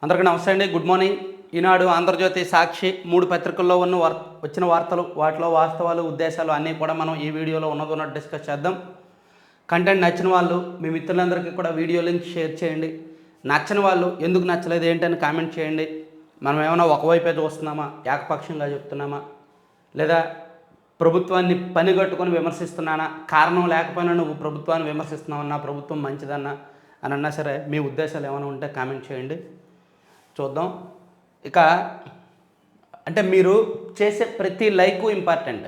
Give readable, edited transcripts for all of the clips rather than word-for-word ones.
అందరికీ నమస్తే అండి. Good morning. ఈనాడు, ఆంధ్రజ్యోతి, సాక్షి మూడు పత్రికల్లో వచ్చిన వార్తలు, వాటిలో వాస్తవాలు, ఉద్దేశాలు అన్నీ కూడా మనం ఈ వీడియోలో ఉన్నట్టు డిస్కస్ చేద్దాం. కంటెంట్ నచ్చిన వాళ్ళు మీ మిత్రులందరికీ కూడా వీడియో లింక్ షేర్ చేయండి. నచ్చని వాళ్ళు ఎందుకు నచ్చలేదు ఏంటని కామెంట్ చేయండి. మనం ఏమైనా ఒకవైపే చూస్తున్నామా, ఏకపక్షంగా చెప్తున్నామా, లేదా ప్రభుత్వాన్ని పనిగట్టుకొని విమర్శిస్తున్నానా, కారణం లేకపోయినా నువ్వు ప్రభుత్వాన్ని విమర్శిస్తున్నావన్నా, ప్రభుత్వం మంచిదన్నా అని అన్నా సరే మీ ఉద్దేశాలు ఏమైనా ఉంటే కామెంట్ చేయండి, చూద్దాం. ఇక అంటే మీరు చేసే ప్రతి లైకు ఇంపార్టెంట్.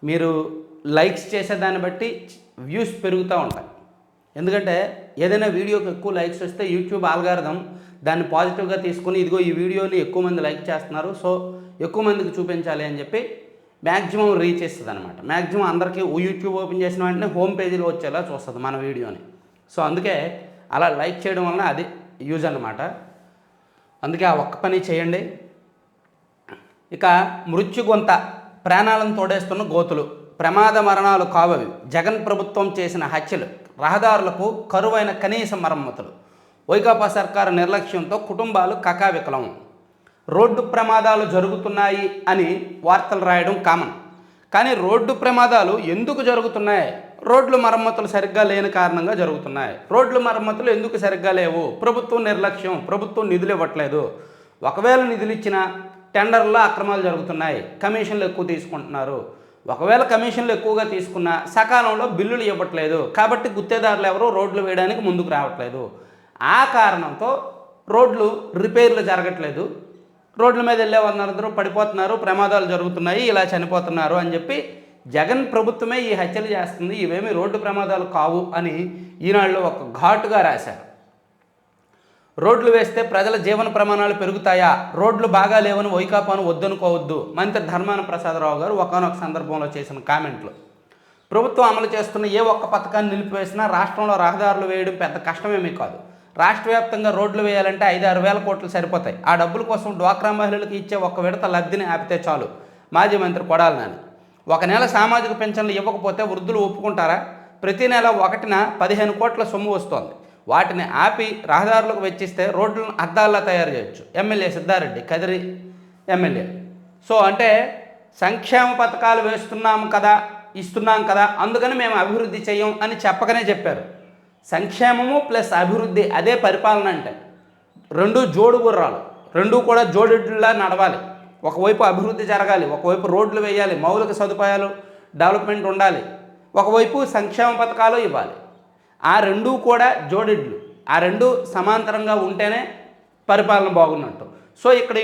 మీరు లైక్స్ చేసేదాన్ని బట్టి వ్యూస్ పెరుగుతూ ఉంటాయి. ఎందుకంటే ఏదైనా వీడియోకి ఎక్కువ లైక్స్ వస్తే యూట్యూబ్ ఆల్గారిథం దాన్ని పాజిటివ్గా తీసుకుని ఇదిగో ఈ వీడియోని ఎక్కువ మంది లైక్ చేస్తున్నారు, సో ఎక్కువ మందికి చూపించాలి అని చెప్పి మ్యాక్సిమం రీచ్ ఇస్తుంది అనమాట. మ్యాక్సిమం అందరికీ యూట్యూబ్ ఓపెన్ చేసిన వెంటనే హోమ్ పేజీలో వచ్చేలా చూస్తుంది మన వీడియోని. సో అందుకే అలా లైక్ చేయడం వలన అది యూజ్ అన్నమాట. అందుకే ఆ ఒక్క పని చేయండి. ఇక మృత్యుగొంత, ప్రాణాలను తోడేస్తున్న గోతులు, ప్రమాద మరణాలు కావవి, జగన్ ప్రభుత్వం చేసిన హత్యలు, రహదారులకు కరువైన కనీస మరమ్మతులు, వైకాపా సర్కారు నిర్లక్ష్యంతో కుటుంబాలు కకావికలం, రోడ్డు ప్రమాదాలు జరుగుతున్నాయి అని వార్తలు రాయడం కామన్. కానీ రోడ్డు ప్రమాదాలు ఎందుకు జరుగుతున్నాయి? రోడ్లు మరమ్మతులు సరిగ్గా లేని కారణంగా జరుగుతున్నాయి. రోడ్లు మరమ్మతులు ఎందుకు సరిగ్గా లేవు? ప్రభుత్వం నిర్లక్ష్యం, ప్రభుత్వం నిధులు ఇవ్వట్లేదు. ఒకవేళ నిధులు ఇచ్చినా టెండర్లో అక్రమాలు జరుగుతున్నాయి, కమిషన్లు ఎక్కువ తీసుకుంటున్నారు. ఒకవేళ కమిషన్లు ఎక్కువగా తీసుకున్నా సకాలంలో బిల్లులు ఇవ్వట్లేదు, కాబట్టి గుత్తేదారులు ఎవరు రోడ్లు వేయడానికి ముందుకు రావట్లేదు. ఆ కారణంతో రోడ్లు రిపేర్లు జరగట్లేదు, రోడ్ల మీద వెళ్ళే వాళ్ళందరూ పడిపోతున్నారు, ప్రమాదాలు జరుగుతున్నాయి, ఇలా చనిపోతున్నారు అని చెప్పి జగన్ ప్రభుత్వమే ఈ హత్యలు చేస్తుంది, ఇవేమీ రోడ్డు ప్రమాదాలు కావు అని ఈనాడులో ఒక ఘాటుగా రాశారు. రోడ్లు వేస్తే ప్రజల జీవన ప్రమాణాలు పెరుగుతాయా? రోడ్లు బాగా లేవని వైకాపాను వద్దనుకోవద్దు, మంత్రి ధర్మాన ప్రసాదరావు గారు ఒకానొక సందర్భంలో చేసిన కామెంట్లు. ప్రభుత్వం అమలు చేస్తున్న ఏ ఒక్క పథకాన్ని నిలిపివేసినా రాష్ట్రంలో రహదారులు వేయడం పెద్ద కష్టమేమీ కాదు. రాష్ట్ర వ్యాప్తంగా రోడ్లు వేయాలంటే 5-6 వేల కోట్లు సరిపోతాయి. ఆ డబ్బుల కోసం డ్వాక్రా మహిళలకు ఇచ్చే ఒక్క విడత లబ్ధిని ఆపితే చాలు. మాజీ మంత్రి కొడాలి నాని. ఒక నెల సామాజిక పెన్షన్లు ఇవ్వకపోతే వృద్ధులు ఒప్పుకుంటారా? ప్రతి నెల 1న 15 కోట్ల సొమ్ము వస్తోంది. వాటిని ఆపి రహదారులకు వెచ్చిస్తే రోడ్లను అద్దాల్లా తయారు చేయొచ్చు. MLA Siddareddy, Kadiri MLA. So అంటే సంక్షేమ పథకాలు ఇస్తున్నాం కదా, అందుకని మేము అభివృద్ధి చేయం అని చెప్పకనే చెప్పారు. సంక్షేమము ప్లస్ అభివృద్ధి, అదే పరిపాలన అంటే. రెండు జోడు గుర్రాలు, రెండూ కూడా జోడిలా నడవాలి. ఒకవైపు అభివృద్ధి జరగాలి, ఒకవైపు రోడ్లు వేయాలి, మౌలిక సదుపాయాలు డెవలప్మెంట్ ఉండాలి, ఒకవైపు సంక్షేమ పథకాలు ఇవ్వాలి. ఆ రెండూ కూడా జోడిడ్లు, ఆ రెండు సమాంతరంగా ఉంటేనే పరిపాలన బాగున్నట్టు. సో ఇక్కడ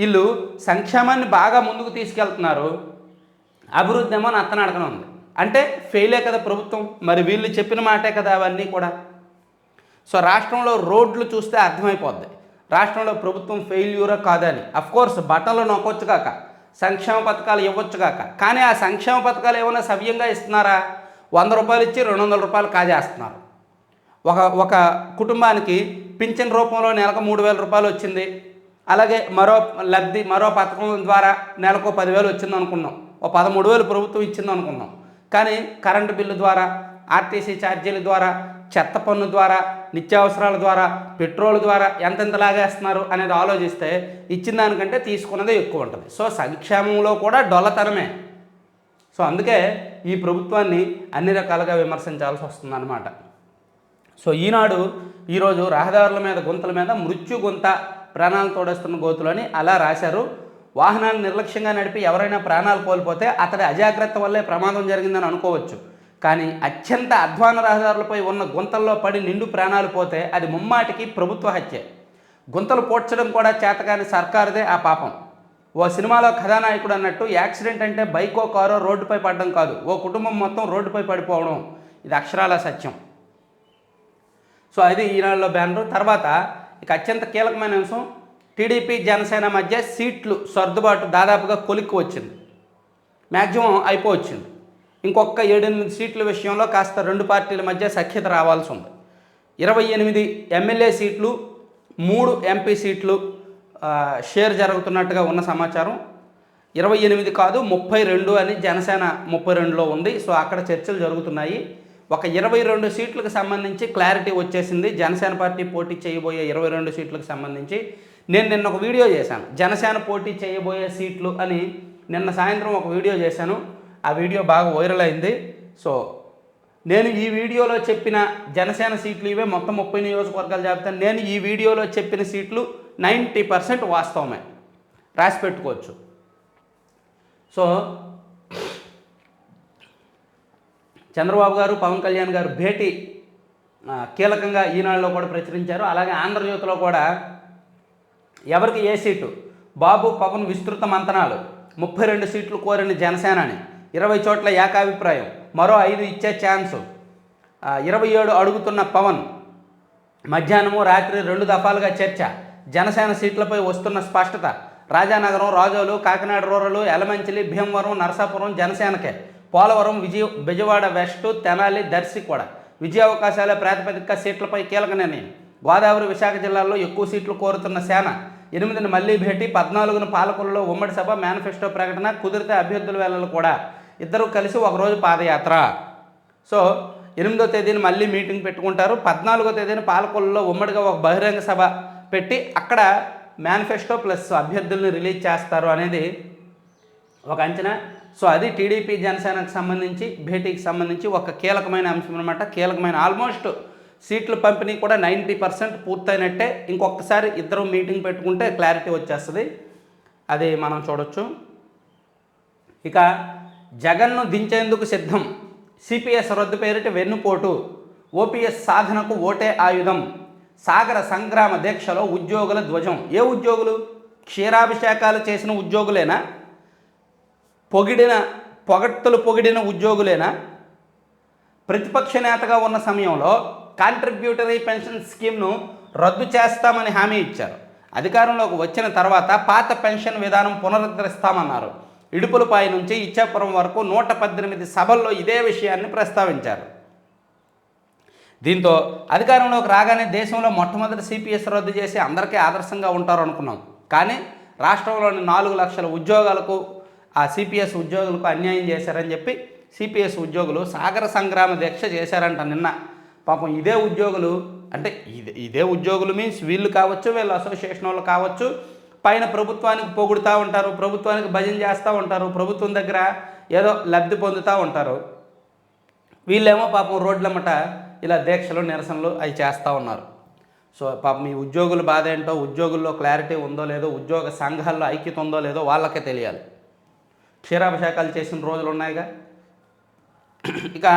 వీళ్ళు సంక్షేమాన్ని బాగా ముందుకు తీసుకెళ్తున్నారు, అభివృద్ధి ఏమో నత్తనడకన ఉంది. అంటే ఫెయిలే కదా ప్రభుత్వం. మరి వీళ్ళు చెప్పిన మాటే కదా అవన్నీ కూడా. సో రాష్ట్రంలో రోడ్లు చూస్తే అర్థమైపోద్ది రాష్ట్రంలో ప్రభుత్వం ఫెయిల్యూరా కాదని. అఫ్కోర్స్ బట్టలు నొక్కొచ్చు కాక, సంక్షేమ పథకాలు ఇవ్వచ్చు కాక, కానీ ఆ సంక్షేమ పథకాలు ఏమైనా సవ్యంగా ఇస్తున్నారా? 100 రూపాయలు ఇచ్చి 200 రూపాయలు కాజేస్తున్నారు. ఒక కుటుంబానికి పింఛన్ రూపంలో నెలకు 3,000 రూపాయలు వచ్చింది. అలాగే మరో పథకం ద్వారా నెలకు 10,000 వచ్చింది అనుకున్నాం, 13,000 ప్రభుత్వం ఇచ్చింది అనుకున్నాం. కానీ కరెంటు బిల్లు ద్వారా, ఆర్టీసీ ఛార్జీల ద్వారా, చెత్త పన్ను ద్వారా, నిత్యావసరాల ద్వారా, పెట్రోల్ ద్వారా ఎంతెంత లాగేస్తున్నారు అనేది ఆలోచిస్తే ఇచ్చిన దానికంటే తీసుకున్నదే ఎక్కువ ఉంటుంది. సో సంక్షేమంలో కూడా డొల్లతనమే. సో అందుకే ఈ ప్రభుత్వాన్ని అన్ని రకాలుగా విమర్శించాల్సి వస్తుందన్నమాట. సో ఈరోజు రహదారుల మీద, గుంతల మీద మృత్యు గుంత, ప్రాణాలు తోడేస్తున్న గోతులు అని అలా రాశారు. వాహనాలు నిర్లక్ష్యంగా నడిపి ఎవరైనా ప్రాణాలు కోల్పోతే అతడి అజాగ్రత్త వల్లే ప్రమాదం జరిగిందని అనుకోవచ్చు. కానీ అత్యంత అధ్వాన రహదారులపై ఉన్న గుంతల్లో పడి నిండు ప్రాణాలు పోతే అది ముమ్మాటికి ప్రభుత్వ హత్యే. గుంతలు పోడ్చడం కూడా చేతకాని సర్కారుదే ఆ పాపం. ఓ సినిమాలో కథానాయకుడు అన్నట్టు యాక్సిడెంట్ అంటే బైకో కారో రోడ్డుపై పడడం కాదు, ఓ కుటుంబం మొత్తం రోడ్డుపై పడిపోవడం. ఇది అక్షరాల సత్యం. సో అది ఈనాడులో బ్యానరు. తర్వాత ఇక అత్యంత కీలకమైన అంశం, టీడీపీ జనసేన మధ్య సీట్లు సర్దుబాటు దాదాపుగా కొలిక్కి వచ్చింది, మ్యాక్సిమం అయిపోవచ్చింది. ఇంకొక 7-8 సీట్ల విషయంలో కాస్త రెండు పార్టీల మధ్య సఖ్యత రావాల్సి ఉంది. 28 ఎమ్మెల్యే సీట్లు, 3 ఎంపీ సీట్లు షేర్ జరుగుతున్నట్టుగా ఉన్న సమాచారం. 28 కాదు 32 అని జనసేన 32లో ఉంది. సో అక్కడ చర్చలు జరుగుతున్నాయి. ఒక 22 సీట్లకు సంబంధించి క్లారిటీ వచ్చేసింది. జనసేన పార్టీ పోటీ చేయబోయే 22 సీట్లకు సంబంధించి నేను నిన్న ఒక వీడియో చేశాను. జనసేన పోటీ చేయబోయే సీట్లు అని నిన్న సాయంత్రం ఒక వీడియో చేశాను. ఆ వీడియో బాగా వైరల్ అయింది. సో నేను ఈ వీడియోలో చెప్పిన జనసేన సీట్లు ఇవే, మొత్తం 30 నియోజకవర్గాలు చెప్తాను. నేను ఈ వీడియోలో చెప్పిన సీట్లు 90% వాస్తవమే, రాసి పెట్టుకోవచ్చు. సో చంద్రబాబు గారు పవన్ కళ్యాణ్ గారు భేటీ కీలకంగా ఈనాడులో కూడా ప్రచురించారు. అలాగే ఆంధ్రజ్యోతిలో కూడా ఎవరికి ఏ సీటు, బాబు పవన్ విస్తృత మంతనాలు, 32 సీట్లు కోరిన జనసేనని, 20 చోట్ల ఏకాభిప్రాయం, మరో 5 ఇచ్చే ఛాన్సు, 27 అడుగుతున్న పవన్, మధ్యాహ్నము రాత్రి 2 దఫాలుగా చర్చ, జనసేన సీట్లపై వస్తున్న స్పష్టత, రాజానగరం, రాజోలు, కాకినాడ రూరల్, ఎలమంచిలి, భీమవరం, నరసాపురం జనసేనకే, పోలవరం, విజయవాడ వెస్ట్, తెనాలి, దర్శి కూడా విజయ అవకాశాల ప్రాతిపదిక సీట్లపై కీలక నిర్ణయం. గోదావరి, విశాఖ జిల్లాల్లో ఎక్కువ సీట్లు కోరుతున్న సేన 8న మళ్లీ భేటీ, 14న పాలకులలో ఉమ్మడి సభ, మేనిఫెస్టో ప్రకటన, కుదిరితే అభ్యర్థుల వేళలు కూడా, ఇద్దరు కలిసి ఒకరోజు పాదయాత్ర. సో 8వ తేదీన మళ్ళీ మీటింగ్ పెట్టుకుంటారు. 14వ తేదీన పాలకులలో ఉమ్మడిగా ఒక బహిరంగ సభ పెట్టి అక్కడ మేనిఫెస్టో ప్లస్ అభ్యర్థుల్ని రిలీజ్ చేస్తారు అనేది ఒక అంచనా. సో అది టీడీపీ జనసేనకు సంబంధించి భేటీకి సంబంధించి ఒక కీలకమైన అంశం అనమాట. కీలకమైన ఆల్మోస్ట్ సీట్ల పంపిణీ కూడా 90% పూర్తయినట్టే. ఇంకొకసారి ఇద్దరు మీటింగ్ పెట్టుకుంటే క్లారిటీ వచ్చేస్తుంది, అది మనం చూడొచ్చు. ఇక జగన్ను దించేందుకు సిద్ధం, సిపిఎస్ రద్దు పేరిట వెన్నుపోటు, ఓపీఎస్ సాధనకు ఓటే ఆయుధం, సాగర సంగ్రామ దీక్షలో ఉద్యోగుల ధ్వజం. ఏ ఉద్యోగులు? క్షీరాభిషేకాలు చేసిన ఉద్యోగులేనా? పొగిడిన ఉద్యోగులేనా? ప్రతిపక్ష నేతగా ఉన్న సమయంలో కాంట్రిబ్యూటరీ పెన్షన్ స్కీమ్ను రద్దు చేస్తామని హామీ ఇచ్చారు. అధికారంలోకి వచ్చిన తర్వాత పాత పెన్షన్ విధానం పునరుద్ధరిస్తామన్నారు. ఇడుపులపాయ నుంచి ఇచ్చాపురం వరకు 118 సభల్లో ఇదే విషయాన్ని ప్రస్తావించారు. దీంతో అధికారంలోకి రాగానే దేశంలో మొట్టమొదటి సిపిఎస్ రద్దు చేసి అందరికీ ఆదర్శంగా ఉంటారు అనుకున్నాం. కానీ రాష్ట్రంలోని 4 లక్షల ఉద్యోగాలకు, ఆ సిపిఎస్ ఉద్యోగులకు అన్యాయం చేశారని చెప్పి సిపిఎస్ ఉద్యోగులు సాగర సంగ్రామ దీక్ష చేశారంట నిన్న. పాపం ఇదే ఉద్యోగులు, అంటే ఇదే ఉద్యోగులు మీన్స్ వీళ్ళు కావచ్చు, వీళ్ళ అసోసియేషన్ వాళ్ళు కావచ్చు, పైన ప్రభుత్వానికి పొగుడుతూ ఉంటారు, ప్రభుత్వానికి భజన చేస్తూ ఉంటారు, ప్రభుత్వం దగ్గర ఏదో లబ్ధి పొందుతూ ఉంటారు. వీళ్ళేమో పాపం రోడ్లమ్మట ఇలా దీక్షలు, నిరసనలు అవి చేస్తూ ఉన్నారు. సో పాపం ఈ ఉద్యోగుల బాధ ఏంటో, ఉద్యోగుల్లో క్లారిటీ ఉందో లేదో, ఉద్యోగ సంఘాల్లో ఐక్యత ఉందో లేదో వాళ్ళకే తెలియాలి. క్షీరాభిషేకాలు చేసిన రోజులు ఉన్నాయిగా. ఇక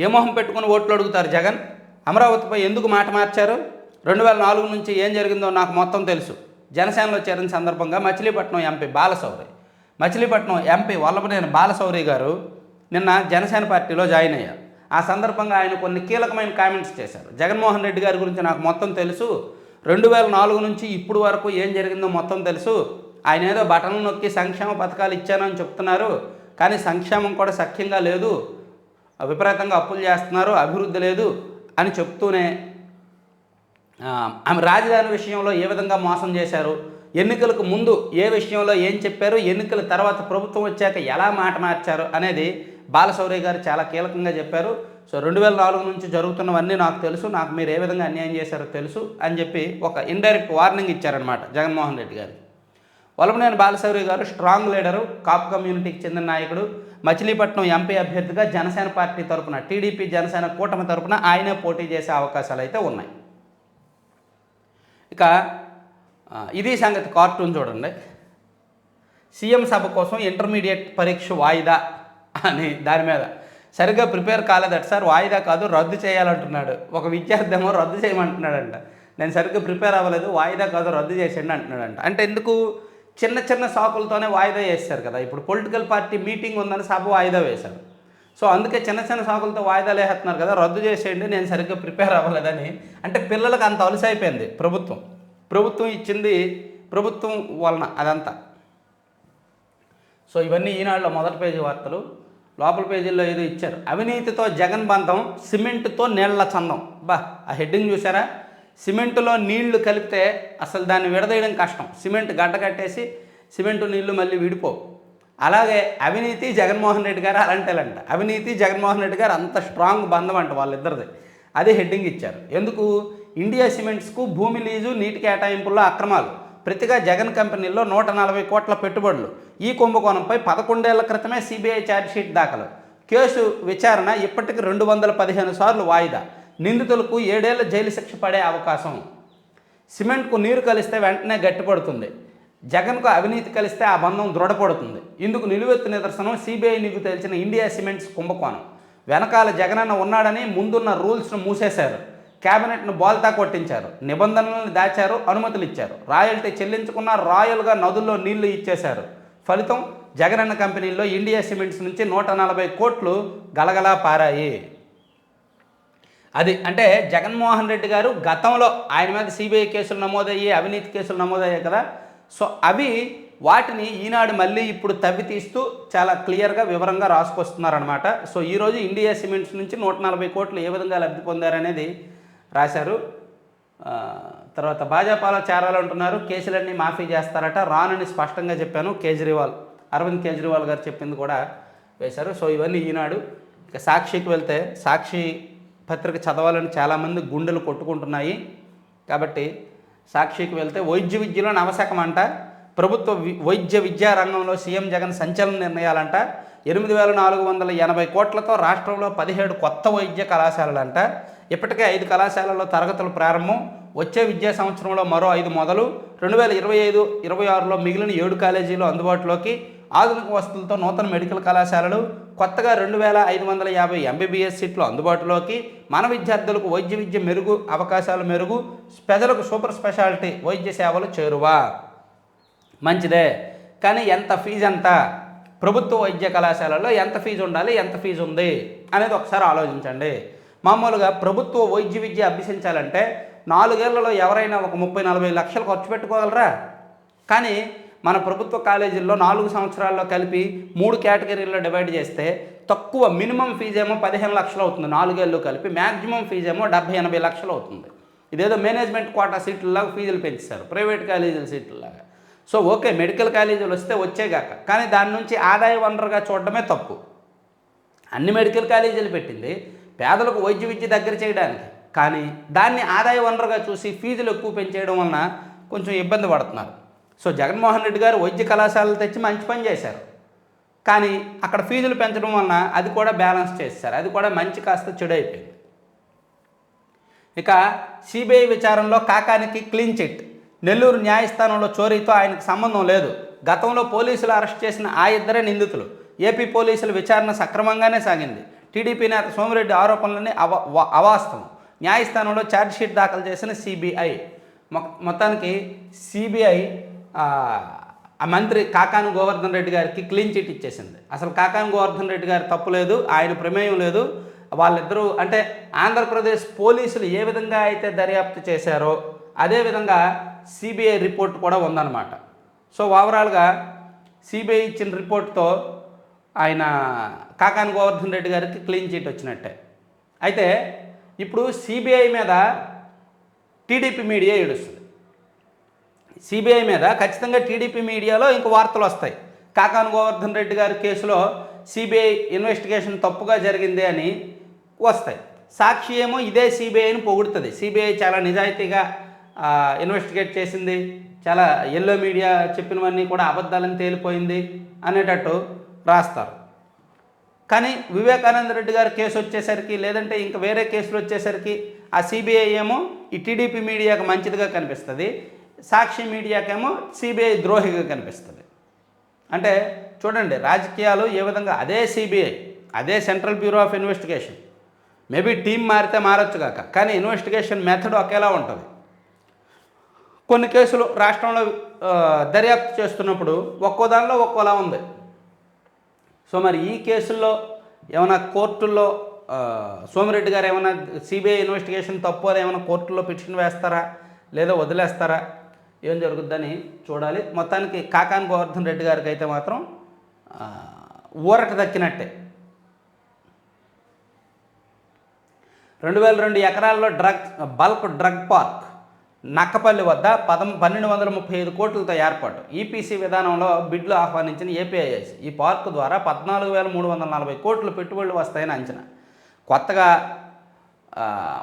ఏ మొహం పెట్టుకుని ఓట్లు అడుగుతారు జగన్? అమరావతిపై ఎందుకు మాట మార్చారు? 2004 నుంచి ఏం జరిగిందో నాకు మొత్తం తెలుసు. జనసేనలో చేరిన సందర్భంగా మచిలీపట్నం ఎంపీ బాలశౌరి, మచిలీపట్నం ఎంపీ వల్లభనేని బాలశౌరి గారు నిన్న జనసేన పార్టీలో జాయిన్ అయ్యారు. ఆ సందర్భంగా ఆయన కొన్ని కీలకమైన కామెంట్స్ చేశారు. జగన్మోహన్ రెడ్డి గారి గురించి నాకు మొత్తం తెలుసు, 2004 నుంచి ఇప్పుడు వరకు ఏం జరిగిందో మొత్తం తెలుసు. ఆయన ఏదో బటన్లు నొక్కి సంక్షేమ పథకాలు ఇచ్చానని చెప్తున్నారు, కానీ సంక్షేమం కూడా సఖ్యంగా లేదు, విపరీతంగా అప్పులు చేస్తున్నారు, అభివృద్ధి లేదు అని చెప్తూనే ఆమె రాజధాని విషయంలో ఏ విధంగా మోసం చేశారు, ఎన్నికలకు ముందు ఏ విషయంలో ఏం చెప్పారు, ఎన్నికల తర్వాత ప్రభుత్వం వచ్చాక ఎలా మాట మార్చారు అనేది బాలశౌరి గారు చాలా కీలకంగా చెప్పారు. సో 2004 నుంచి జరుగుతున్నవన్నీ నాకు తెలుసు, నాకు మీరు ఏ విధంగా అన్యాయం చేశారో తెలుసు అని చెప్పి ఒక ఇండైరెక్ట్ వార్నింగ్ ఇచ్చారనమాట జగన్మోహన్ రెడ్డి గారు. వల్లభనేని బాలశౌరి గారు స్ట్రాంగ్ లీడరు, కాపు కమ్యూనిటీకి చెందిన నాయకుడు, మచిలీపట్నం ఎంపీ అభ్యర్థిగా జనసేన పార్టీ తరపున, టీడీపీ జనసేన కూటమి తరపున ఆయనే పోటీ చేసే అవకాశాలు అయితే ఉన్నాయి. ఇక ఇది సంగతి. కార్టూన్ చూడండి. సీఎం సభ కోసం ఇంటర్మీడియట్ పరీక్ష వాయిదా అని దాని మీద సరిగ్గా ప్రిపేర్ కాలేదట సార్, వాయిదా కాదు రద్దు చేయాలంటున్నాడు. ఒక విద్యార్థి ఏమో రద్దు చేయమంటున్నాడంట. నేను సరిగ్గా ప్రిపేర్ అవ్వలేదు, వాయిదా కాదు రద్దు చేసేయండి అంటున్నాడంట. అంటే ఎందుకు? చిన్న చిన్న సాకులతోనే వాయిదా వేస్తారు కదా. ఇప్పుడు పొలిటికల్ పార్టీ మీటింగ్ ఉందని సభ వాయిదా వేశారు. సో అందుకే చిన్న చిన్న సాకులతో వాయిదాలు వేస్తున్నారు కదా, రద్దు చేసేయండి నేను సరిగ్గా ప్రిపేర్ అవ్వలేదని. అంటే పిల్లలకు అంత అలసైపోయింది ప్రభుత్వం ఇచ్చింది ప్రభుత్వం వలన అదంతా. సో ఇవన్నీ ఈనాడులో మొదటి పేజీ వార్తలు. లోపల పేజీల్లో ఏదో ఇచ్చారు, అవినీతితో జగన్ బంధం, సిమెంటుతో నీళ్ల చందం. బా, ఆ హెడ్డింగ్ చూసారా? సిమెంటులో నీళ్లు కలిపితే అసలు దాన్ని విడదీయడం కష్టం. సిమెంట్ గడ్డ కట్టేసి సిమెంటు నీళ్లు మళ్ళీ విడిపోవు. అలాగే అవినీతి జగన్మోహన్ రెడ్డి గారు అలాంటిలంట. అవినీతి జగన్మోహన్ రెడ్డి గారు అంత స్ట్రాంగ్ బంధం అంట వాళ్ళిద్దరిది. అది హెడ్డింగ్ ఇచ్చారు. ఎందుకు? ఇండియా సిమెంట్స్కు భూమి లీజు నీటి కేటాయింపుల్లో అక్రమాలు, ప్రతిగా జగన్ కంపెనీల్లో 140 కోట్ల పెట్టుబడులు, ఈ కుంభకోణంపై 11 ఏళ్ల క్రితమే సిబిఐ ఛార్జ్షీట్ దాఖలు, కేసు విచారణ ఇప్పటికి 215 సార్లు వాయిదా, నిందితులకు 7 ఏళ్ల జైలు శిక్ష పడే అవకాశం, సిమెంట్కు నీరు కలిస్తే వెంటనే గట్టిపడుతుంది, జగన్కు అవినీతి కలిస్తే ఆ బంధం దృఢపడుతుంది, ఇందుకు నిలువెత్తు నిదర్శనం సిబిఐ నీకు తెలిసిన ఇండియా సిమెంట్స్ కుంభకోణం, వెనకాల జగనన్న ఉన్నాడని ముందున్న రూల్స్ను మూసేశారు, క్యాబినెట్ను బోల్తా కొట్టించారు, నిబంధనలను దాచారు, అనుమతులు ఇచ్చారు, రాయల్టీ చెల్లించుకున్న రాయల్గా నదుల్లో నీళ్లు ఇచ్చేశారు, ఫలితం జగనన్న కంపెనీల్లో ఇండియా సిమెంట్స్ నుంచి 140 కోట్లు గలగలా పారాయి. అది అంటే జగన్మోహన్ రెడ్డి గారు గతంలో ఆయన మీద సిబిఐ కేసులు నమోదయ్యి అవినీతి కేసులు నమోదయ్యాయి కదా, సో అవి వాటిని ఈనాడు మళ్ళీ ఇప్పుడు తవ్వి తీస్తూ చాలా క్లియర్గా వివరంగా రాసుకొస్తున్నారనమాట. సో ఈరోజు ఇండియా సిమెంట్స్ నుంచి 140 కోట్లు ఏ విధంగా లబ్ధి పొందారనేది రాశారు. తర్వాత భాజపాలో చేరాలంటున్నారు, కేసులన్నీ మాఫీ చేస్తారట, రానని స్పష్టంగా చెప్పాను అరవింద్ కేజ్రీవాల్ గారు చెప్పింది కూడా వేశారు. సో ఇవన్నీ ఈనాడు. ఇక సాక్షికి వెళ్తే సాక్షి పత్రిక చదవాలని చాలామంది గుండెలు కొట్టుకుంటున్నాయి. కాబట్టి సాక్షికి వెళ్తే వైద్య విద్యలో నవశకం అంట, ప్రభుత్వ వైద్య విద్యా రంగంలో సీఎం జగన్ సంచలన నిర్ణయాలంట, 8,480 కోట్లతో రాష్ట్రంలో 17 కొత్త వైద్య కళాశాలలంట, ఇప్పటికే 5 కళాశాలల్లో తరగతులు ప్రారంభం, వచ్చే విద్యా సంవత్సరంలో మరో 5 మొదలు, 2025-26లో మిగిలిన 7 కాలేజీలు అందుబాటులోకి, ఆధునిక వసతులతో నూతన మెడికల్ కళాశాలలు, కొత్తగా 2,550 ఎంబీబీఎస్ సీట్లు అందుబాటులోకి, మన విద్యార్థులకు వైద్య విద్య మెరుగు, అవకాశాలు మెరుగు, ప్రజలకు సూపర్ స్పెషాలిటీ వైద్య సేవలు చేరువా. మంచిదే, కానీ ఎంత ఫీజు ఎంత? ప్రభుత్వ వైద్య కళాశాలల్లో ఎంత ఫీజు ఉండాలి, ఎంత ఫీజు ఉంది అనేది ఒకసారి ఆలోచించండి. మామూలుగా ప్రభుత్వ వైద్య విద్య అభ్యసించాలంటే 4 ఏళ్లలో ఎవరైనా ఒక 30-40 లక్షలు ఖర్చు పెట్టుకోగలరా? కానీ మన ప్రభుత్వ కాలేజీల్లో 4 సంవత్సరాల్లో కలిపి 3 కేటగిరీల్లో డివైడ్ చేస్తే తక్కువ మినిమం ఫీజేమో 15 లక్షలు అవుతుంది, 4 ఏళ్ళు కలిపి. మ్యాక్సిమం ఫీజేమో 70-80 లక్షలు అవుతుంది. ఇదేదో మేనేజ్మెంట్ కోటా సీట్లలాగా ఫీజులు పెంచారు, ప్రైవేట్ కాలేజీల సీట్లలాగా. సో ఓకే, మెడికల్ కాలేజీలు వస్తే వచ్చేగాక, కానీ దాని నుంచి ఆదాయ వనరుగా చూడడమే తప్పు. అన్ని మెడికల్ కాలేజీలు పెట్టింది పేదలకు వైద్య విద్య దగ్గర చేయడానికి, కానీ దాన్ని ఆదాయ వనరుగా చూసి ఫీజులు ఎక్కువ పెంచేయడం వలన కొంచెం ఇబ్బంది పడుతున్నారు. సో జగన్మోహన్ రెడ్డి గారు వైద్య కళాశాలలు తెచ్చి మంచి పని చేశారు, కానీ అక్కడ ఫీజులు పెంచడం వలన అది కూడా బ్యాలెన్స్ చేశారు, అది కూడా మంచి కాస్త చెడు అయిపోయింది. ఇక సిబిఐ విచారణలో కాకానికి క్లీన్ చిట్, నెల్లూరు న్యాయస్థానంలో చోరీతో ఆయనకు సంబంధం లేదు, గతంలో పోలీసులు అరెస్ట్ చేసిన ఆ ఇద్దరే నిందితులు, ఏపీ పోలీసుల విచారణ సక్రమంగానే సాగింది, టీడీపీ నేత సోమిరెడ్డి ఆరోపణలన్నీ అవాస్తవం, న్యాయస్థానంలో ఛార్జ్షీట్ దాఖలు చేసిన సిబిఐ. మొత్తానికి సిబిఐ ఆ మంత్రి కాకాని గోవర్ధన్ రెడ్డి గారికి క్లీన్ చిట్ ఇచ్చేసింది. అసలు కాకాని గోవర్ధన్ రెడ్డి గారి తప్పు లేదు, ఆయన ప్రమేయం లేదు. వాళ్ళిద్దరూ అంటే ఆంధ్రప్రదేశ్ పోలీసులు ఏ విధంగా అయితే దర్యాప్తు చేశారో అదేవిధంగా సిబిఐ రిపోర్ట్ కూడా ఉందన్నమాట. సో ఓవరాల్గా సిబిఐ ఇచ్చిన రిపోర్ట్తో ఆయన కాకాని గోవర్ధన్ రెడ్డి గారికి క్లీన్ చిట్ వచ్చినట్టే. అయితే ఇప్పుడు సిబిఐ మీద టీడీపీ మీడియా ఏడుస్తుంది. సిబిఐ మీద ఖచ్చితంగా టీడీపీ మీడియాలో ఇంక వార్తలు వస్తాయి. కాకాని గోవర్ధన్ రెడ్డి గారి కేసులో సిబిఐ ఇన్వెస్టిగేషన్ తప్పుగా జరిగింది అని వస్తాయి. సాక్షి ఏమో ఇదే సిబిఐని పొగుడుతుంది, సిబిఐ చాలా నిజాయితీగా ఇన్వెస్టిగేట్ చేసింది, చాలా ఎల్లో మీడియా చెప్పినవన్నీ కూడా అబద్ధాలని తేలిపోయింది అనేటట్టు రాస్తారు. కానీ వివేకానంద రెడ్డి గారి కేసు వచ్చేసరికి, లేదంటే ఇంకా వేరే కేసులు వచ్చేసరికి ఆ సిబిఐ ఏమో ఈ టీడీపీ మీడియాకు మంచిదిగా కనిపిస్తుంది, సాక్షి మీడియాకేమో సిబిఐ ద్రోహిగా కనిపిస్తుంది. అంటే చూడండి రాజకీయాలు ఏ విధంగా. అదే సిబిఐ, అదే central bureau of investigation, maybe team మారితే మారచ్చు కాక, కానీ ఇన్వెస్టిగేషన్ మెథడ్ ఒకేలా ఉంటుంది. కొన్ని కేసులు రాష్ట్రంలో దర్యాప్తు చేస్తున్నప్పుడు ఒక్కో దానిలో ఒక్కోలా ఉంది. సో మరి ఈ కేసుల్లో ఏమైనా కోర్టుల్లో సోమిరెడ్డి గారు ఏమైనా సిబిఐ ఇన్వెస్టిగేషన్ తప్పు అని ఏమైనా కోర్టుల్లో పిటిషన్ వేస్తారా లేదా వదిలేస్తారా, ఏం జరుగుద్దని చూడాలి. మొత్తానికి కాకాని గోవర్ధన్ రెడ్డి గారికి అయితే మాత్రం ఊరట దక్కినట్టే. 2,002 ఎకరాల్లో బల్క్ డ్రగ్ పార్క్, నక్కపల్లి వద్ద 1235 కోట్లతో ఏర్పాటు. ఈపీసీ విధానంలో బిడ్లు ఆహ్వానించిన ఏపీఐఎస్. ఈ పార్కు ద్వారా 14,340 కోట్లు పెట్టుబడులు వస్తాయని అంచనా. కొత్తగా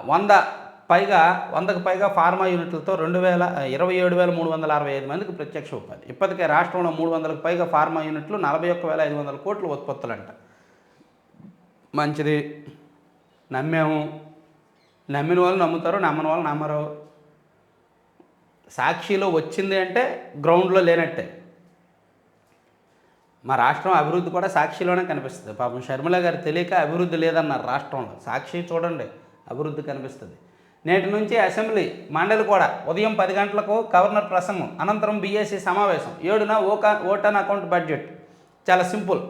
100కు పైగా ఫార్మా యూనిట్లతో 27,365 మందికి ప్రత్యక్ష ఉపాధి. ఇప్పటికే రాష్ట్రంలో 300కు పైగా ఫార్మా యూనిట్లు, 41,500 కోట్లు ఉత్పత్తులంట. మంచిది, నమ్మాము. నమ్మిన వాళ్ళు నమ్ముతారు, నమ్మని వాళ్ళు నమ్మరు. సాక్షిలో వచ్చింది అంటే గ్రౌండ్లో లేనట్టే. మా రాష్ట్రం అభివృద్ధి కూడా సాక్షిలోనే కనిపిస్తుంది. పాపం షర్మిల గారు తెలియక అభివృద్ధి లేదన్నారు రాష్ట్రంలో. సాక్షి చూడండి, అభివృద్ధి కనిపిస్తుంది. నేటి నుంచి అసెంబ్లీ మండలి కూడా ఉదయం 10 గంటలకు గవర్నర్ ప్రసంగం, అనంతరం బీఏసీ సమావేశం. 7న ఓటాన్ అకౌంట్ బడ్జెట్. చాలా సింపుల్.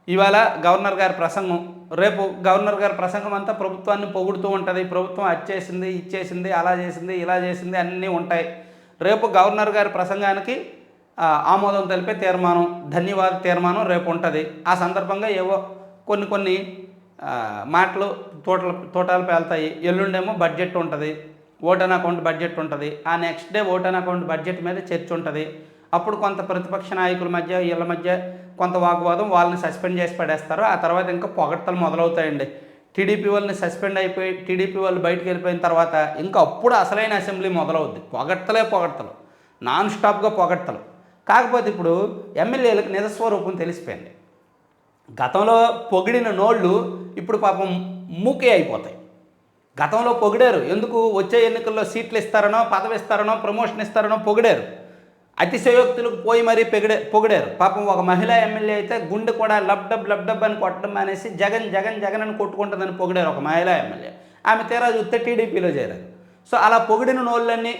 ఇవాళ గవర్నర్ గారి ప్రసంగం, రేపు గవర్నర్ గారి ప్రసంగం అంతా ప్రభుత్వాన్ని పొగుడుతూ ఉంటుంది. ప్రభుత్వం అది చేసింది, ఇచ్చేసింది, అలా చేసింది, ఇలా చేసింది అన్నీ ఉంటాయి. రేపు గవర్నర్ గారి ప్రసంగానికి ఆమోదం తెలిపే తీర్మానం, ధన్యవాద తీర్మానం రేపు ఉంటుంది. ఆ సందర్భంగా ఏవో కొన్ని మాటలు తోటలు పేలుతాయి. ఎల్లుండేమో బడ్జెట్ ఉంటుంది, ఓటాన్ అకౌంట్ బడ్జెట్ ఉంటుంది. ఆ next day vote on account budget మీద చర్చ ఉంటుంది. అప్పుడు కొంత ప్రతిపక్ష నాయకుల మధ్య వీళ్ళ మధ్య కొంత వాగ్వాదం, వాళ్ళని సస్పెండ్ చేసి పడేస్తారు. ఆ తర్వాత ఇంకా పొగడ్తలు మొదలవుతాయండి. టీడీపీ వాళ్ళని సస్పెండ్ అయిపోయి టీడీపీ వాళ్ళు బయటకు వెళ్ళిపోయిన తర్వాత ఇంకా అప్పుడు అసలైన అసెంబ్లీ మొదలవుద్ది. పొగడ్తలు నాన్ స్టాప్గా పొగడ్తలు. కాకపోతే ఇప్పుడు ఎమ్మెల్యేలకు నిజస్వరూపం తెలిసిపోయింది. గతంలో పొగిడిన నోళ్ళు ఇప్పుడు పాపం మూకే అయిపోతాయి. గతంలో పొగిడారు, ఎందుకు వచ్చే ఎన్నికల్లో సీట్లు ఇస్తారనో, పదవి ఇస్తారనో, ప్రమోషన్ ఇస్తారనో పొగిడారు. అతిశయోక్తులకు పోయి మరీ పొగిడారు. పాపం ఒక మహిళా ఎమ్మెల్యే అయితే గుండె కూడా లబ్డబ్ అని కొట్టడం మానేసి జగన్ అని కొట్టుకుంటుందని పొగిడారు ఒక మహిళా ఎమ్మెల్యే. ఆమె తీరా చూస్తే టీడీపీలో చేరారు. సో అలా పొగిడిన నోళ్ళన్నీ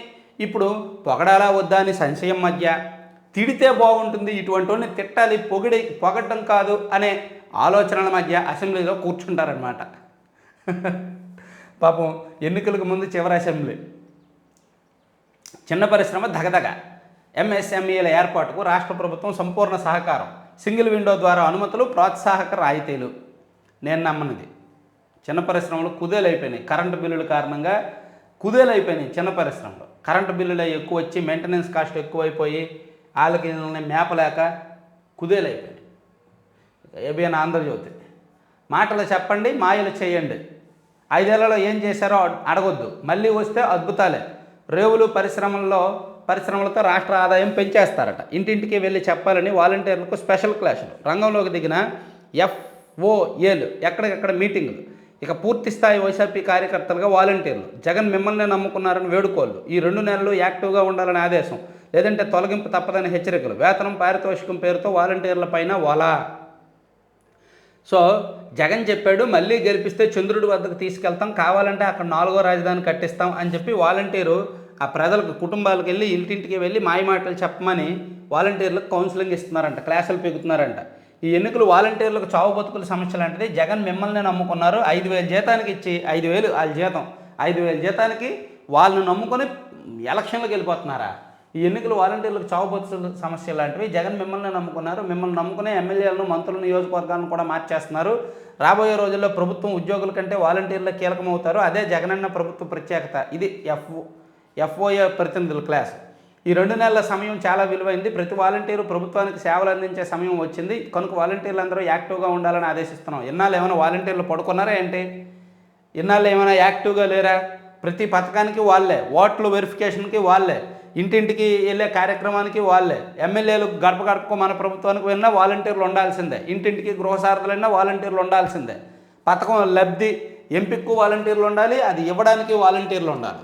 ఇప్పుడు పొగడాలా వద్దా అని సంశయం మధ్య, తిడితే బాగుంటుంది, ఇటువంటి వాడిని తిట్టాలి, పొగడటం కాదు అనే ఆలోచనల మధ్య అసెంబ్లీలో కూర్చుంటారనమాట. పాపం ఎన్నికలకు ముందు చివరి అసెంబ్లీ. చిన్న పరిశ్రమ దగదగ. ఎంఎస్ఎంఈల ఏర్పాటుకు రాష్ట్ర ప్రభుత్వం సంపూర్ణ సహకారం. సింగిల్ విండో ద్వారా అనుమతులు, ప్రోత్సాహక రాయితీలు. నేను నమ్మనిది. చిన్న పరిశ్రమలు కుదేలైపోయినాయి. కరెంటు బిల్లుల కారణంగా కుదేలైపోయినాయి. చిన్న పరిశ్రమలు కరెంటు బిల్లులు ఎక్కువ వచ్చి మెయింటెనెన్స్ కాస్ట్ ఎక్కువైపోయి వాళ్ళకి మేపలేక కుదేలైపోయినాయి. ఏబిఎన్ ఆంధ్రజ్యోతి. మాటలు చెప్పండి, మాయలు చేయండి. 5 ఏళ్లలో ఏం చేశారో అడగొద్దు, మళ్ళీ వస్తే అద్భుతాలే. రేవులు పరిశ్రమలతో రాష్ట్ర ఆదాయం పెంచేస్తారట. ఇంటింటికి వెళ్ళి చెప్పాలని వాలంటీర్లకు స్పెషల్ క్లాసులు. రంగంలోకి దిగిన ఎఫ్ఓఏలు, ఎక్కడికక్కడ మీటింగులు. ఇక పూర్తి స్థాయి వైసీపీ కార్యకర్తలుగా వాలంటీర్లు. జగన్ మిమ్మల్ని నమ్ముకున్నారని వేడుకోళ్ళు. ఈ 2 నెలలు యాక్టివ్గా ఉండాలని ఆదేశం, లేదంటే తొలగింపు తప్పదని హెచ్చరికలు. వేతనం, పారితోషికం పేరుతో వాలంటీర్ల పైన వలా. సో జగన్ చెప్పాడు, మళ్ళీ గెలిపిస్తే చంద్రుడి వద్దకు తీసుకెళ్తాం, కావాలంటే అక్కడ 4వ రాజధాని కట్టిస్తాం అని చెప్పి వాలంటీరు ఆ ప్రజలకు, కుటుంబాలకు వెళ్ళి ఇంటింటికి వెళ్ళి మాయమాటలు చెప్పమని వాలంటీర్లకు కౌన్సిలింగ్ ఇస్తున్నారంట, క్లాసులు పెరుగుతున్నారంట. ఈ ఎన్నికలు వాలంటీర్లకు చావు బతుకుల సమస్య లాంటిది. జగన్ మిమ్మల్ని నమ్ముకున్నారు, 5,000 జీతానికి ఇచ్చి 5,000 వాళ్ళ జీతం, 5,000 జీతానికి వాళ్ళని నమ్ముకొని ఎలక్షన్లకు వెళ్ళిపోతున్నారా? ఈ ఎన్నికలు వాలంటీర్లకు చావు బతుకుల సమస్య లాంటివి. జగన్ మిమ్మల్ని నమ్ముకున్నారు, మిమ్మల్ని నమ్ముకునే ఎమ్మెల్యేలను, మంత్రులు, నియోజకవర్గాలను కూడా మార్చేస్తున్నారు. రాబోయే రోజుల్లో ప్రభుత్వం ఉద్యోగుల కంటే వాలంటీర్లు కీలకమవుతారు. అదే జగనన్న ప్రభుత్వ ప్రత్యేకత. ఇది ఎఫ్ఓఏ ప్రతినిధుల క్లాస్. ఈ 2 నెలల సమయం చాలా విలువైంది. ప్రతి వాలంటీరు ప్రభుత్వానికి సేవలు అందించే సమయం వచ్చింది కనుక వాలంటీర్లు అందరూ యాక్టివ్గా ఉండాలని ఆదేశిస్తున్నాం. ఇన్నాళ్ళు ఏమైనా వాలంటీర్లు పడుకున్నారా ఏంటి? ఇన్నాళ్ళు ఏమైనా యాక్టివ్గా లేరా? ప్రతి పథకానికి వాళ్ళే, ఓట్ల వెరిఫికేషన్కి వాళ్ళే, ఇంటింటికి వెళ్ళే కార్యక్రమానికి వాళ్ళే. ఎమ్మెల్యేలు గడప గడపకు మన ప్రభుత్వానికి వెళ్ళినా వాలంటీర్లు ఉండాల్సిందే. ఇంటింటికి గృహసారథులైనా వాలంటీర్లు ఉండాల్సిందే. పథకం లబ్ధి ఎంపికకు వాలంటీర్లు ఉండాలి, అది ఇవ్వడానికి వాలంటీర్లు ఉండాలి.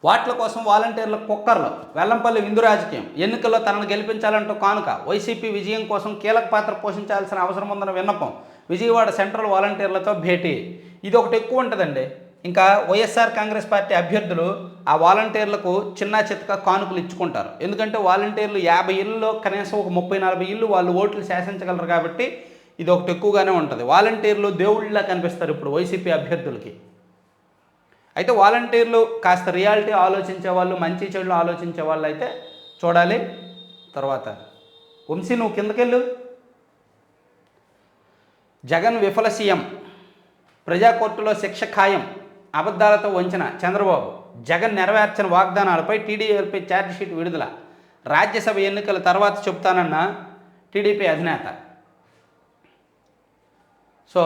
వాట్ల కోసం వాలంటీర్ల కుక్కర్లు. వెల్లంపల్లి విందు రాజకీయం. ఎన్నికల్లో తనను గెలిపించాలంటూ కానుక. వైసీపీ విజయం కోసం కీలక పాత్ర పోషించాల్సిన అవసరం ఉందన్న విన్నపం. విజయవాడ సెంట్రల్ వాలంటీర్లతో భేటీ. ఇది ఒకటి ఎక్కువ ఉంటుందండి. ఇంకా వైఎస్ఆర్ కాంగ్రెస్ పార్టీ అభ్యర్థులు ఆ వాలంటీర్లకు చిన్న చితక కానుకలు ఇచ్చుకుంటారు. ఎందుకంటే వాలంటీర్లు 50 ఇళ్ళలో కనీసం ఒక 30-40 ఇళ్ళు వాళ్ళు ఓట్లు శాసించగలరు కాబట్టి ఇది ఒకటి ఎక్కువగానే ఉంటుంది. వాలంటీర్లు దేవుళ్ళలా కనిపిస్తారు ఇప్పుడు వైసీపీ అభ్యర్థులకి. అయితే వాలంటీర్లు కాస్త రియాలిటీ ఆలోచించే వాళ్ళు, మంచి చెడులు ఆలోచించే వాళ్ళు అయితే చూడాలి. తర్వాత వంశీ నువ్వు కిందకెళ్ళు. జగన్ విఫల సీఎం, ప్రజా కోర్టులో శిక్ష ఖాయం అబద్ధాలతో వంచిన చంద్రబాబు, జగన్ నెరవేర్చిన వాగ్దానాలపై టీడీపీపై ఛార్జిషీట్ విడుదల, రాజ్యసభ ఎన్నికల తర్వాత చెబుతానన్న టీడీపీ అధినేత. సో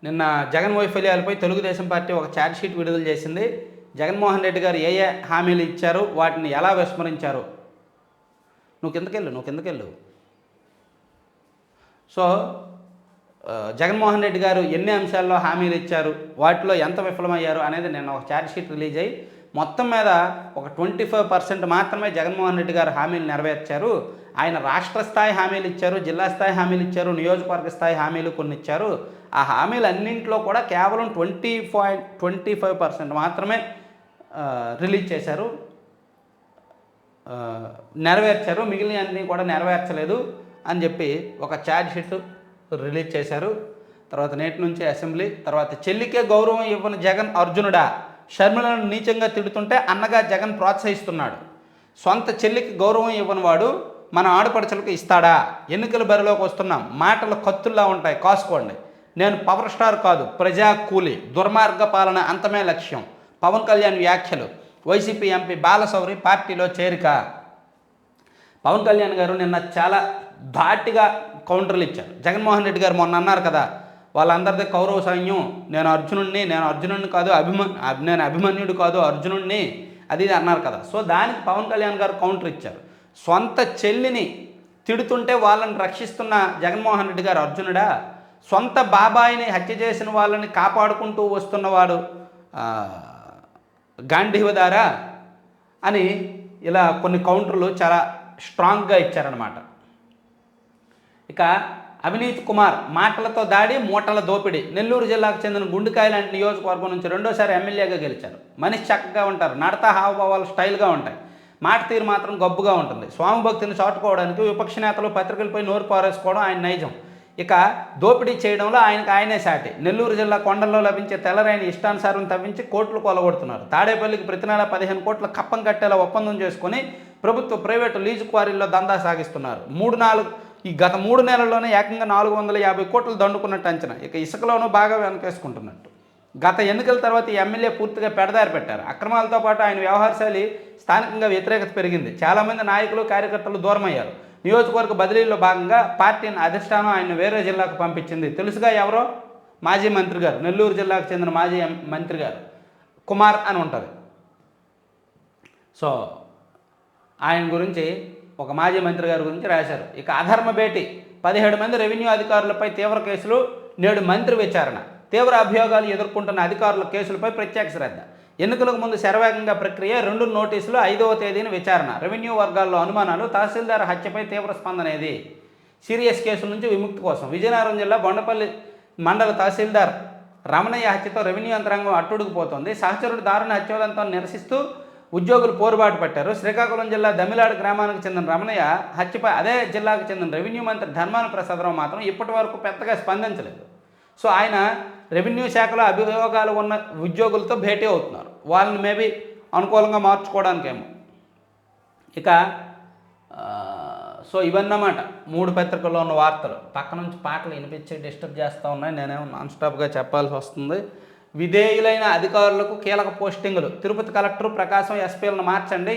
నిన్న జగన్ వైఫల్యాలపై తెలుగుదేశం పార్టీ ఒక ఛార్జిషీట్ విడుదల చేసింది. జగన్మోహన్ రెడ్డి గారు ఏ హామీలు ఇచ్చారు, వాటిని ఎలా విస్మరించారు. నువ్వు కిందకెళ్ళు. సో జగన్మోహన్ రెడ్డి గారు ఎన్ని అంశాల్లో హామీలు ఇచ్చారు, వాటిలో ఎంత విఫలమయ్యారు అనేది నిన్న ఒక ఛార్జ్షీట్ రిలీజ్ అయ్యి మొత్తం మీద ఒక 25% మాత్రమే జగన్మోహన్ రెడ్డి గారు హామీలు నెరవేర్చారు. ఆయన రాష్ట్ర స్థాయి హామీలు ఇచ్చారు, జిల్లా స్థాయి హామీలు ఇచ్చారు, నియోజకవర్గ స్థాయి హామీలు కొన్ని ఇచ్చారు. ఆ హామీలు అన్నింటిలో కూడా కేవలం 25% మాత్రమే రిలీజ్ చేశారు, నెరవేర్చారు. మిగిలిన అన్నీ కూడా నెరవేర్చలేదు అని చెప్పి ఒక ఛార్జ్షీట్ రిలీజ్ చేశారు. తర్వాత నేటి నుంచి అసెంబ్లీ. తర్వాత చెల్లికే గౌరవం ఇవ్వని జగన్ అర్జునుడా, షర్మిలను నీచంగా తిడుతుంటే అన్నగా జగన్ ప్రోత్సహిస్తున్నాడు. సొంత చెల్లికి గౌరవం ఇవ్వని వాడు మన ఆడపడుచులకు ఇస్తాడా? ఎన్నికల బరిలోకి వస్తున్నాం, మాటలు కత్తుల్లా ఉంటాయి, కాసుకోండి. నేను పవర్ స్టార్ కాదు, ప్రజా కూలి, దుర్మార్గ పాలన అంతమే లక్ష్యం. పవన్ కళ్యాణ్ వ్యాఖ్యలు. వైసీపీ ఎంపీ బాలశౌరి పార్టీలో చేరిక. పవన్ కళ్యాణ్ గారు నిన్న చాలా ధాటిగా కౌంటర్లు ఇచ్చారు. జగన్మోహన్ రెడ్డి గారు మొన్న అన్నారు కదా, వాళ్ళందరిది కౌరవ సైన్యం, నేను అర్జునుడిని కాదు, నేను అభిమన్యుడు కాదు, అర్జునుడిని, అది అన్నారు కదా. సో దానికి పవన్ కళ్యాణ్ గారు కౌంటర్ ఇచ్చారు. సొంత చెల్లిని తిడుతుంటే వాళ్ళని రక్షిస్తున్న జగన్మోహన్ రెడ్డి గారు అర్జునుడా? సొంత బాబాయిని హత్య చేసిన వాళ్ళని కాపాడుకుంటూ వస్తున్నవాడు గాంధీవదారా అని ఇలా కొన్ని కౌంటర్లు చాలా స్ట్రాంగ్గా ఇచ్చారనమాట. ఇక అవినీత్ కుమార్ మాటలతో దాడి, మూటల దోపిడీ. నెల్లూరు జిల్లాకు చెందిన గుండెకాయ లాంటి నియోజకవర్గం నుంచి రెండోసారి ఎమ్మెల్యేగా గెలిచారు. మనిషి చక్కగా ఉంటారు, నడతా హావభావాలు స్టైల్గా ఉంటాయి, మాట తీరు మాత్రం గబ్బుగా ఉంటుంది. స్వామి భక్తిని చాటుకోవడానికి విపక్ష నేతలు పత్రికలపై నోరు పారేసుకోవడం ఆయన నైజం. ఇక దోపిడీ చేయడంలో ఆయనే సాటి. నెల్లూరు జిల్లా కొండల్లో లభించే తెల్లరాయిని ఇష్టానుసారం తవ్వించి కోట్లు కొలగొడుతున్నారు. తాడేపల్లికి ప్రతి నెల 15 కోట్ల కప్పం కట్టేలా ఒప్పందం చేసుకుని ప్రభుత్వ ప్రైవేటు లీజు క్వారీల్లో దందా సాగిస్తున్నారు. గత 3 నెలల్లోనే ఏకంగా 450 కోట్లు దండుకున్నట్టు అంచనా. ఇక ఇసుకలోనూ బాగా వెనకేసుకుంటున్నట్టు. గత ఎన్నికల తర్వాత ఈ ఎమ్మెల్యే పూర్తిగా పెడదారి పెట్టారు. అక్రమాలతో పాటు ఆయన వ్యవహారశైలి స్థానికంగా వ్యతిరేకత పెరిగింది. చాలామంది నాయకులు, కార్యకర్తలు దూరమయ్యారు. నియోజకవర్గ బదిలీలో భాగంగా పార్టీ అధిష్టానం ఆయన వేరే జిల్లాకు పంపించింది. తెలుసుగా ఎవరో? మాజీ మంత్రి గారు, నెల్లూరు జిల్లాకు చెందిన మాజీ మంత్రి గారు కుమార్ అని ఉంటుంది. సో ఆయన గురించి, ఒక మాజీ మంత్రి గారి గురించి రాశారు. ఇక అధర్మ భేటీ. 17 మంది రెవెన్యూ అధికారులపై తీవ్ర కేసులు, నేడు మంత్రి విచారణ. తీవ్ర అభియోగాలు ఎదుర్కొంటున్న అధికారుల కేసులపై ప్రత్యేక శ్రద్ధ. ఎన్నికలకు ముందు శరవేగంగా ప్రక్రియ, 2 నోటీసులు, 5వ తేదీన విచారణ. రెవెన్యూ వర్గాల్లో అనుమానాలు, తహసీల్దార్ హత్యపై తీవ్ర స్పందన. ఇది సీరియస్ కేసుల నుంచి విముక్తి కోసం. విజయనగరం జిల్లా బొండపల్లి మండల తహసీల్దార్ రమణయ్య హత్యతో రెవెన్యూ యంత్రాంగం అట్టుడుకుపోతోంది. సహచరుడు దారుణ హత్యోదంతాన్ని నిరసిస్తూ ఉద్యోగులు పోరుబాటు పట్టారు. శ్రీకాకుళం జిల్లా దమిలాడు గ్రామానికి చెందిన రమణయ్య హత్యపై అదే జిల్లాకు చెందిన రెవెన్యూ మంత్రి ధర్మాన ప్రసాదరావు మాత్రం ఇప్పటి వరకు పెద్దగా స్పందించలేదు. సో ఆయన రెవెన్యూ శాఖలో అభియోగాలు ఉన్న ఉద్యోగులతో భేటీ అవుతున్నారు. వాళ్ళని మేబీ అనుకూలంగా మార్చుకోవడానికేమో. ఇక సో ఇవన్నమాట 3 పత్రికల్లో ఉన్న వార్తలు. పక్క నుంచి పాటలు వినిపించి డిస్టర్బ్ చేస్తూ ఉన్నాయి, నేనేమో నాన్ స్టాప్గా చెప్పాల్సి వస్తుంది. విధేయులైన అధికారులకు కీలక పోస్టింగులు. తిరుపతి కలెక్టర్, ప్రకాశం ఎస్పీలను మార్చండి,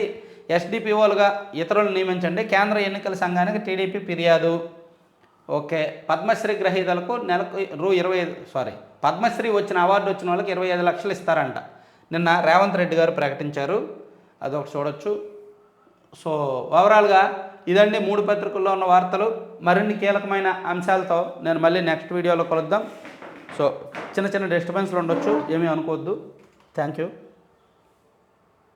ఎస్డిపిఓలుగా ఇతరులను నియమించండి. కేంద్ర ఎన్నికల సంఘానికి టీడీపీ ఫిర్యాదు. ఓకే. పద్మశ్రీ గ్రహీతలకు నెలకు పద్మశ్రీ అవార్డు వచ్చిన వాళ్ళకి 25 లక్షలు ఇస్తారంట. నిన్న రేవంత్ రెడ్డి గారు ప్రకటించారు, అదొకటి చూడొచ్చు. సో ఓవరాల్గా ఇదండి 3 పత్రికల్లో ఉన్న వార్తలు. మరిన్ని కీలకమైన అంశాలతో నేను మళ్ళీ నెక్స్ట్ వీడియోలో కలుద్దాం. సో చిన్న డిస్టర్బెన్స్లు ఉండొచ్చు, ఏమీ అనుకోవద్దు. Thank you.